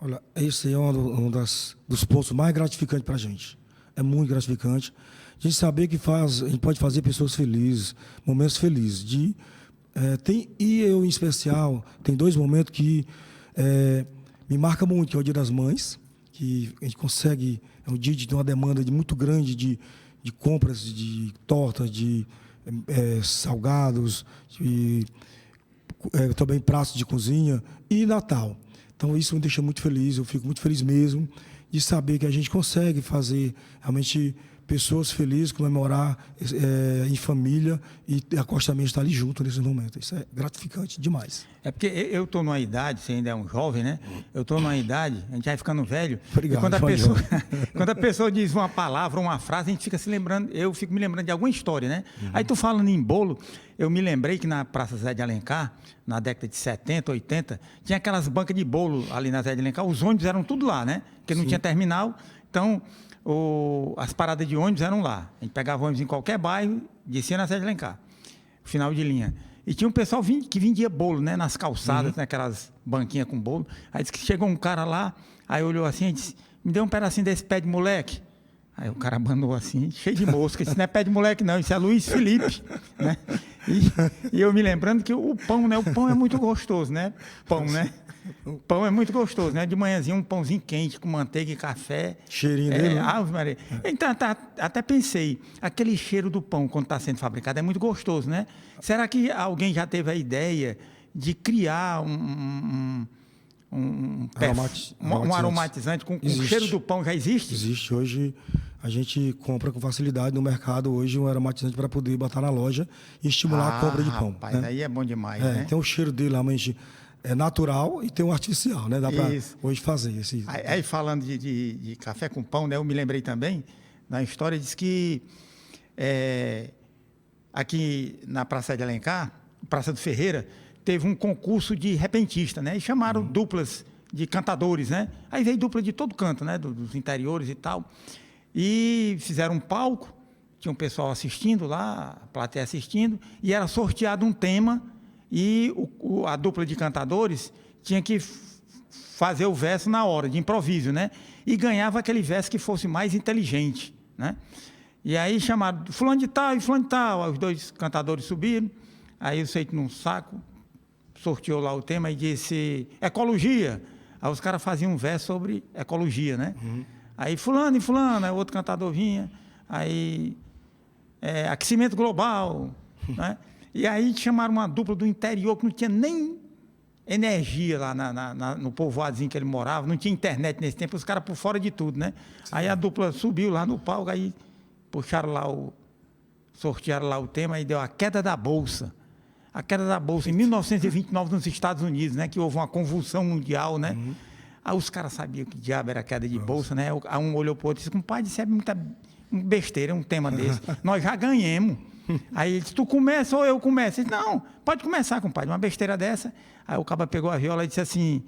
Olha, esse é um dos pontos mais gratificantes para a gente. É muito gratificante a gente saber que a gente pode fazer pessoas felizes, momentos felizes. E eu, em especial, tem 2 momentos que me marcam muito, que é o Dia das Mães, que a gente consegue, é um dia de uma demanda muito grande de compras de tortas, de salgados, também pratos de cozinha e Natal. Então, isso me deixa muito feliz, eu fico muito feliz mesmo de saber que a gente consegue fazer realmente pessoas felizes, comemorar em família e a Costa Mente estar ali junto nesse momento. Isso é gratificante demais. É porque eu estou numa idade, você ainda é um jovem, né? Eu estou numa idade, a gente vai ficando velho. Obrigado, e quando a pessoa diz uma palavra, uma frase, a gente fica se lembrando, eu fico me lembrando de alguma história, né? Aí tu falando em bolo, eu me lembrei que na Praça Zé de Alencar, na década de 70, 80, tinha aquelas bancas de bolo ali na Zé de Alencar, os ônibus eram tudo lá, né? Porque não tinha terminal, então as paradas de ônibus eram lá. A gente pegava ônibus em qualquer bairro, descia na Zé de Alencar, final de linha. E tinha um pessoal que vendia bolo, né? Nas calçadas, naquelas banquinhas com bolo. Aí disse que chegou um cara lá, aí olhou assim e disse, me dê um pedacinho desse pé de moleque. Aí o cara abandonou assim, cheio de mosca. Isso não é pé de moleque não, isso é Luiz Felipe, né? E eu me lembrando que o pão, né? O pão é muito gostoso, né? Pão, né? O pão é muito gostoso, né? De manhãzinho, um pãozinho quente com manteiga e café. Cheirinho dele, né? Ave Maria. Então, até pensei, aquele cheiro do pão quando está sendo fabricado é muito gostoso, né? Será que alguém já teve a ideia de criar um aromatizante com o cheiro do pão? Já existe? Existe. Hoje a gente compra com facilidade no mercado hoje um aromatizante para poder botar na loja e estimular a compra de pão. Rapaz, né? aí é bom demais, né? Tem o cheiro dele realmente é natural e tem um artificial, né? Dá para hoje fazer esse. Aí falando de café com pão, né? Eu me lembrei também na história, diz que aqui na Praça de Alencar, Praça do Ferreira, teve um concurso de repentista, né? E chamaram duplas de cantadores, né? Aí veio dupla de todo canto, né? Dos interiores e tal. E fizeram um palco, tinha um pessoal assistindo lá, a plateia assistindo, e era sorteado um tema, e a dupla de cantadores tinha que fazer o verso na hora, de improviso, né? E ganhava aquele verso que fosse mais inteligente, né? E aí chamaram fulano de tal e fulano de tal, os dois cantadores subiram, aí o Seito num saco, sorteou lá o tema e disse ecologia. Aí os caras faziam um verso sobre ecologia, né? Aí fulano e fulano, aí outro cantador vinha, aí aquecimento global, né? E aí chamaram uma dupla do interior que não tinha nem energia lá no povoadozinho que ele morava, não tinha internet nesse tempo, os caras por fora de tudo, né? Sim. Aí a dupla subiu lá no palco, aí puxaram lá sortearam lá o tema e deu a queda da Bolsa. A queda da Bolsa em 1929 nos Estados Unidos, né? Que houve uma convulsão mundial, né? Aí os caras sabiam que diabo era a queda de Bolsa, né? Aí um olhou para o outro e disse, compadre, isso é muita besteira, um tema desse. Nós já ganhamos. Aí ele disse, tu começa ou eu começo? Ele disse, não, pode começar, compadre, uma besteira dessa. Aí o caba pegou a viola e disse assim,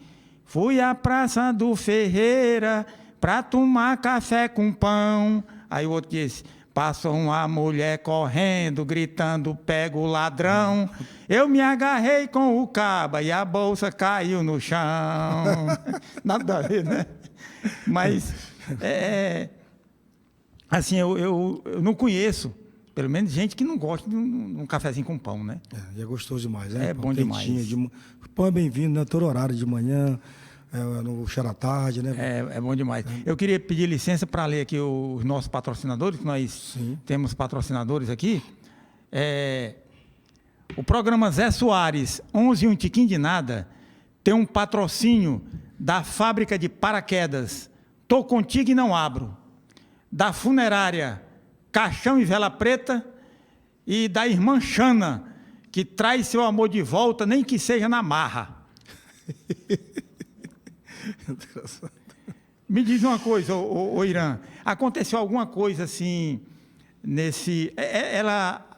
fui à Praça do Ferreira para tomar café com pão. Aí o outro disse, passou uma mulher correndo, gritando, pega o ladrão. Eu me agarrei com o caba e a bolsa caiu no chão. Nada a ver, né? Mas, assim, eu não conheço, pelo menos gente que não gosta de um cafezinho com pão, né? E é gostoso demais, né? É bom demais. Pão é bem-vindo, né? Todo horário de manhã, no cheiro à tarde, né? É bom demais. Eu queria pedir licença para ler aqui os nossos patrocinadores, que nós temos patrocinadores aqui. O programa Zé Soares, 11 e um tiquinho de nada, tem um patrocínio da fábrica de paraquedas, Tô Contigo e Não Abro, da funerária Caixão e Vela Preta e da irmã Xana, que traz seu amor de volta, nem que seja na marra. Me diz uma coisa, ô Irã, aconteceu alguma coisa assim nesse...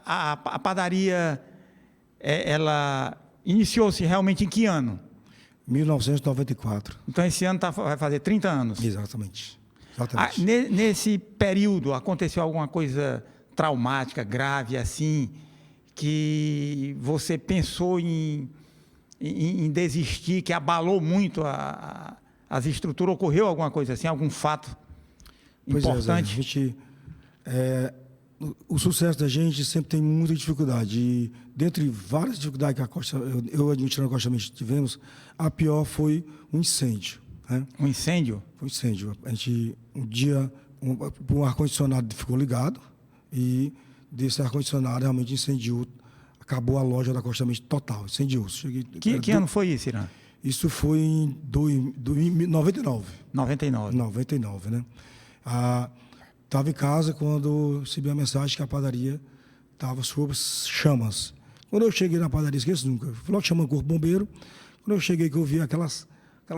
A padaria, ela iniciou-se realmente em que ano? 1994. Então esse ano vai fazer 30 anos. Exatamente. Nesse período aconteceu alguma coisa traumática, grave assim, que você pensou em desistir, que abalou muito as estruturas? Ocorreu alguma coisa assim, algum fato importante? O sucesso da gente sempre tem muita dificuldade. E dentre várias dificuldades que eu admitindo a Costa Mente tivemos, a pior foi um incêndio. Né? Um incêndio? Foi um incêndio. A gente, um dia, um ar-condicionado ficou ligado e desse ar-condicionado realmente incendiou acabou a loja da Costa Mente total, incendiou-se. Que ano foi isso, Irã? Isso foi em 99. 99. 99, né? Estava em casa quando recebi a mensagem que a padaria estava sob chamas. Quando eu cheguei na padaria, esqueço nunca, fui logo chamando o corpo bombeiro. Quando eu cheguei, que eu vi aquela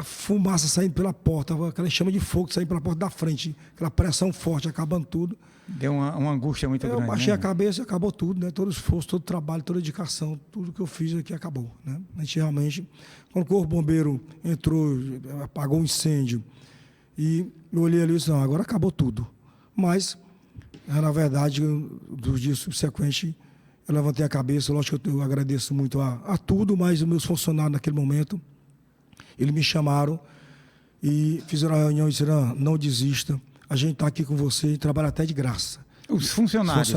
fumaça saindo pela porta, aquela chama de fogo saindo pela porta da frente, aquela pressão forte, acabando tudo. Deu uma angústia muito grande. Eu baixei, né? a cabeça e acabou tudo, né? Todo o esforço, todo o trabalho, toda a dedicação, tudo que eu fiz aqui acabou, né? A gente realmente, quando o corpo bombeiro entrou, apagou o incêndio, e eu olhei ali e disse, não, agora acabou tudo. Mas, na verdade, dos dias subsequentes, eu levantei a cabeça. Lógico que eu agradeço muito a tudo, mas os meus funcionários naquele momento, eles me chamaram e fizeram a reunião e disseram, não desista, a gente está aqui com você e trabalha até de graça. Os funcionários.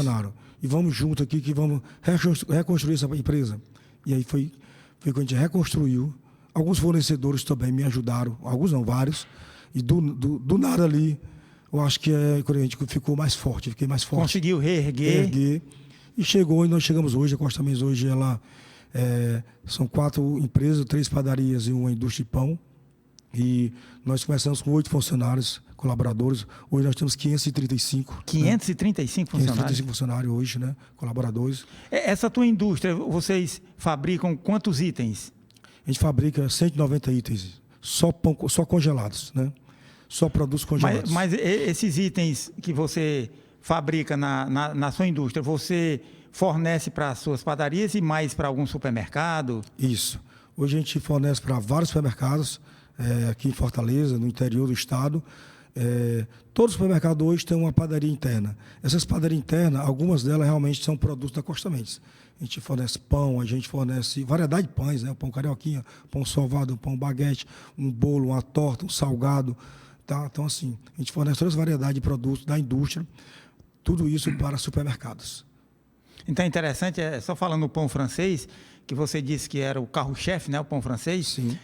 E vamos junto aqui que vamos reconstruir essa empresa. E aí foi quando a gente reconstruiu. Alguns fornecedores também me ajudaram, alguns não, vários. E do nada ali, eu acho que quando a gente ficou mais forte, fiquei mais forte. Conseguiu reerguer. E chegou, e nós chegamos hoje, a Costa Mendes hoje, são 4 empresas, 3 padarias e uma indústria de pão. E nós começamos com 8 funcionários, colaboradores. Hoje nós temos 535. 535 funcionários? 535 funcionários hoje, né? Colaboradores. Essa tua indústria, vocês fabricam quantos itens? A gente fabrica 190 itens, só congelados, né? Só produtos congelados. Mas esses itens que você fabrica na sua indústria, você fornece para as suas padarias e mais para algum supermercado? Isso. Hoje a gente fornece para vários supermercados, aqui em Fortaleza, no interior do estado. Todos os supermercados hoje têm uma padaria interna. Essas padarias internas, algumas delas realmente são produtos da Costa Mendes. A gente fornece pão, a gente fornece variedade de pães, né? Pão carioquinha, pão sovado, pão baguete, um bolo, uma torta, um salgado. Tá? Então, assim, a gente fornece todas as variedades de produtos da indústria, tudo isso para supermercados. Então é interessante, só falando no pão francês, que você disse que era o carro-chefe, né, o pão francês. Sim.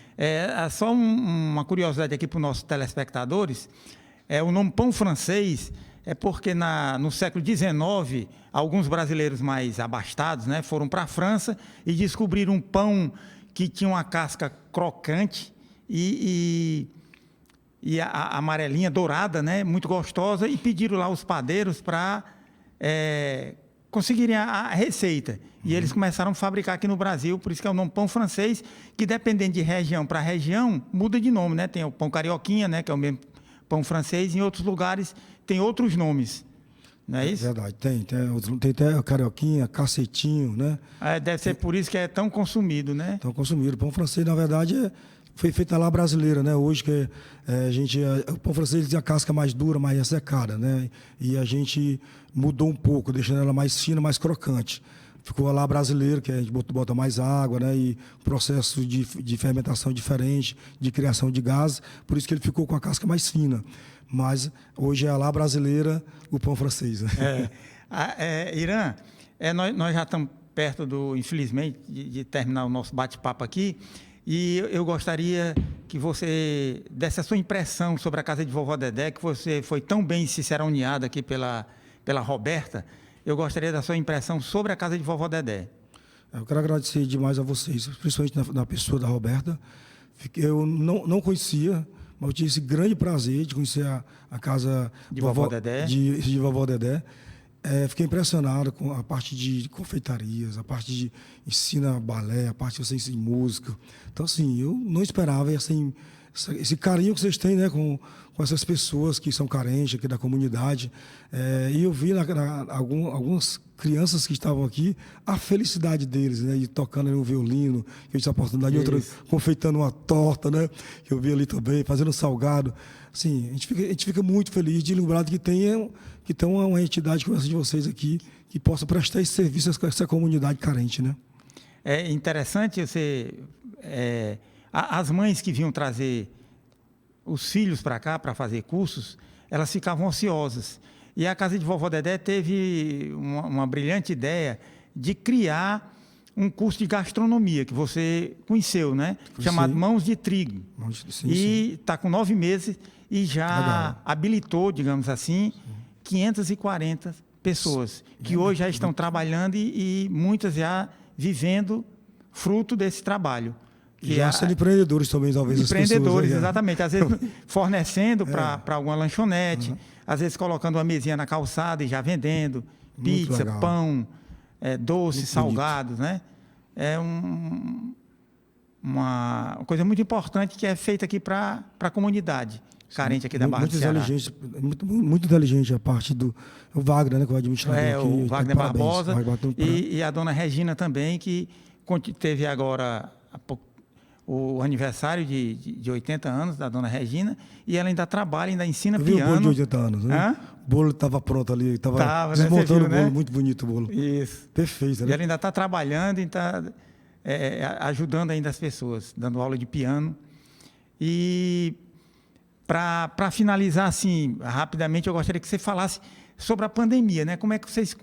Só uma curiosidade aqui para os nossos telespectadores. O nome pão francês é porque no século XIX, alguns brasileiros mais abastados, né, foram para a França e descobriram um pão que tinha uma casca crocante e a amarelinha, dourada, né, muito gostosa, e pediram lá aos padeiros para conseguirem a receita. E eles começaram a fabricar aqui no Brasil, por isso que é o nome pão francês, que dependendo de região para região, muda de nome, né? Tem o pão carioquinha, né, que é o mesmo pão francês, em outros lugares tem outros nomes. Não é isso? É verdade, tem até carioquinha, cacetinho, né? Deve ser por isso que é tão consumido, né? Tão consumido. O pão francês, na verdade, foi feito lá brasileira, né? Hoje que o pão francês tem a casca mais dura, mais ressecada, né? E a gente mudou um pouco, deixando ela mais fina, mais crocante. Ficou lá brasileiro, que a gente bota mais água, né? E processo de fermentação diferente, de criação de gás, por isso que ele ficou com a casca mais fina. Mas hoje é lá brasileira o pão francês. Né? Irã, nós já estamos perto infelizmente, de terminar o nosso bate-papo aqui. E eu gostaria que você desse a sua impressão sobre a casa de vovó Dedé, que você foi tão bem ciceroneada aqui pela Roberta. Eu gostaria da sua impressão sobre a casa de vovó Dedé. Eu quero agradecer demais a vocês, principalmente na pessoa da Roberta. Eu não conhecia, mas eu tive esse grande prazer de conhecer a casa de vovó Dedé. De vovó Dedé. Fiquei impressionado com a parte de confeitarias, a parte de ensina balé, a parte de vocês ensina música. Então, assim, eu não esperava esse carinho que vocês têm, né, com essas pessoas que são carentes aqui da comunidade. E eu vi algumas crianças que estavam aqui, a felicidade deles, né, de tocando um violino, que eu tive a oportunidade de outra confeitando uma torta, né, que eu vi ali também, fazendo um salgado. Assim, a gente fica muito feliz de lembrar que tem uma entidade como essa de vocês aqui, que possa prestar esse serviço a essa comunidade carente, né? É interessante as mães que vinham trazer os filhos para cá para fazer cursos, elas ficavam ociosas. E a casa de vovó Dedé teve uma brilhante ideia de criar um curso de gastronomia, que você conheceu, né? Chamado Mãos de Trigo. Sim, e está com 9 meses e já habilitou, digamos assim, 540 pessoas, que hoje já estão trabalhando e muitas já vivendo fruto desse trabalho. Que já sendo empreendedores também, talvez. Empreendedores, exatamente. Às vezes fornecendo para alguma lanchonete, às vezes colocando uma mesinha na calçada e já vendendo pizza, pão, doces, muito salgados, né? É uma coisa muito importante que é feita aqui para a comunidade carente aqui da Barra do Ceará. Muito inteligente a parte do Wagner, né, que é o administrador aqui. O Wagner Barbosa e a dona Regina também, que teve agora o aniversário de 80 anos da dona Regina, e ela ainda trabalha, ainda ensina piano. O bolo de 80 anos, né? O bolo estava pronto ali, estava desmontando o bolo, né? Muito bonito o bolo. Isso. Perfeito, né? E ela ainda está trabalhando e está ajudando ainda as pessoas, dando aula de piano. E para finalizar, assim, rapidamente, eu gostaria que você falasse sobre a pandemia, né? Como é que vocês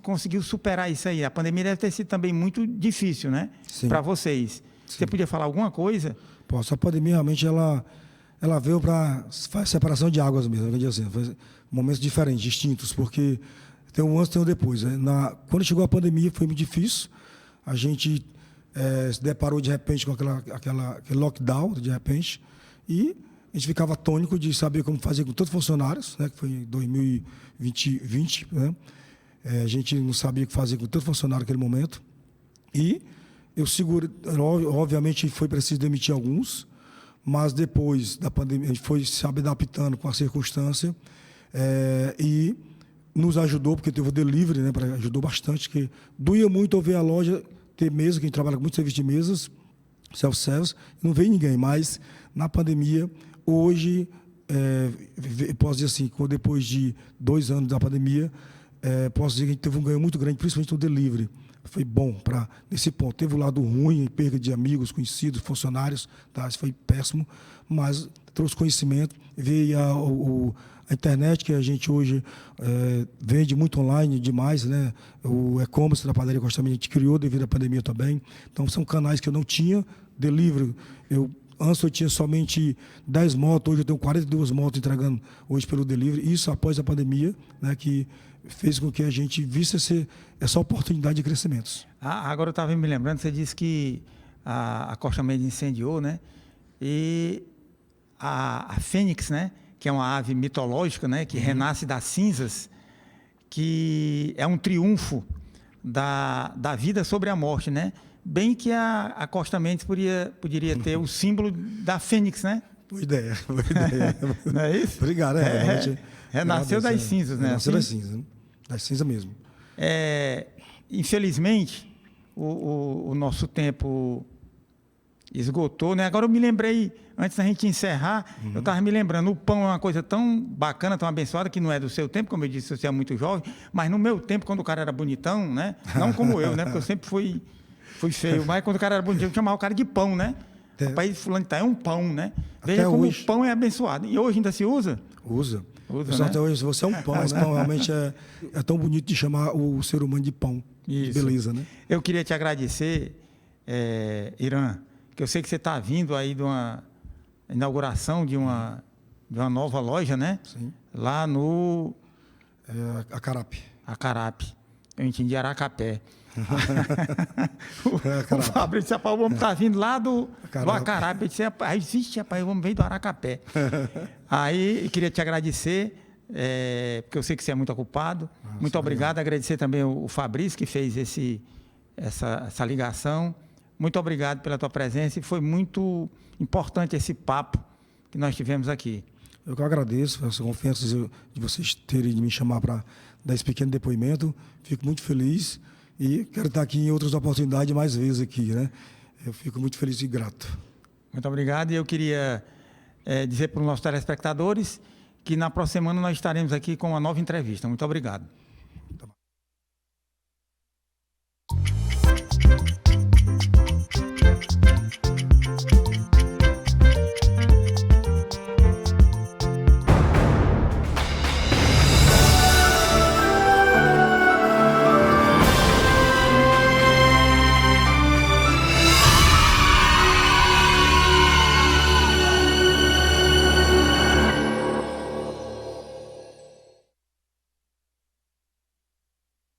conseguiram superar isso aí? A pandemia deve ter sido também muito difícil, né? Para vocês. Sim. Você podia falar alguma coisa? Posso. A pandemia realmente ela veio para separação de águas mesmo, quer dizer, foi momentos diferentes, distintos, porque tem um antes e tem um depois. Né? Quando chegou a pandemia foi muito difícil, a gente se deparou de repente com aquele lockdown, de repente, e a gente ficava atônico de saber como fazer com todos os funcionários, né? Que foi em 2020, né? A gente não sabia o que fazer com todos os funcionários naquele momento, e eu seguro, obviamente foi preciso demitir alguns, mas depois da pandemia a gente foi se adaptando com a circunstância e nos ajudou, porque teve o delivery, né, ajudou bastante, que doía muito eu ver a loja ter mesa, que a gente trabalha com muito serviço de mesas, self-service, não veio ninguém, mas na pandemia, hoje, posso dizer assim, depois de 2 anos da pandemia, posso dizer que a gente teve um ganho muito grande, principalmente no delivery. Foi bom nesse ponto. Teve o lado ruim, perda de amigos, conhecidos, funcionários, tá? Isso foi péssimo, mas trouxe conhecimento. Veio a internet, que a gente hoje vende muito online demais, né? O e-commerce da Padaria Costa Mineira a gente criou devido à pandemia também. Então, são canais que eu não tinha. Delivery, antes eu tinha somente 10 motos, hoje eu tenho 42 motos entregando hoje pelo delivery. Isso após a pandemia, né? Que fez com que a gente visse essa oportunidade de crescimentos. Agora eu estava me lembrando, você disse que a Costa Média incendiou, né? E a Fênix, né? Que é uma ave mitológica, né? Que renasce das cinzas, que é um triunfo da vida sobre a morte, né? Bem que a Costa Mendes poderia ter o símbolo da Fênix, né? Boa ideia. Não é isso? Obrigado, realmente. Renasceu das cinzas, né? Renasceu das cinzas, né? Das cinzas mesmo. Infelizmente, o nosso tempo esgotou, né? Agora eu me lembrei, antes da gente encerrar, eu estava me lembrando, o pão é uma coisa tão bacana, tão abençoada, que não é do seu tempo, como eu disse, você é muito jovem, mas no meu tempo, quando o cara era bonitão, né? Não como eu, né? Porque eu sempre fui feio, mas quando o cara era bonitão, eu chamava o cara de pão, né? Rapaz, fulano de tal, é um pão, né? Veja como o pão é abençoado. E hoje ainda se usa? Usa. Usa, pessoal, né? até hoje, você é um pão, mas pão realmente é tão bonito de chamar o ser humano de pão. Isso. De beleza, né? Eu queria te agradecer, Irã, que eu sei que você está vindo aí de uma inauguração de uma nova loja, né? Sim. Lá no... Acarape. Acarape. Eu entendi Aracapé. O Fabrício disse, rapaz, o homem está vindo lá do Acarape. Eu disse, rapaz, o homem veio do Aracapé. Aí, eu queria te agradecer, porque eu sei que você é muito ocupado. Muito obrigado. Agradecer também o Fabrício, que fez essa ligação. Muito obrigado pela tua presença e foi muito importante esse papo que nós tivemos aqui. Eu que agradeço essa confiança de vocês terem de me chamar para dar esse pequeno depoimento. Fico muito feliz e quero estar aqui em outras oportunidades mais vezes aqui, né? Eu fico muito feliz e grato. Muito obrigado. E eu queria dizer para os nossos telespectadores que na próxima semana nós estaremos aqui com uma nova entrevista. Muito obrigado. Tá bom.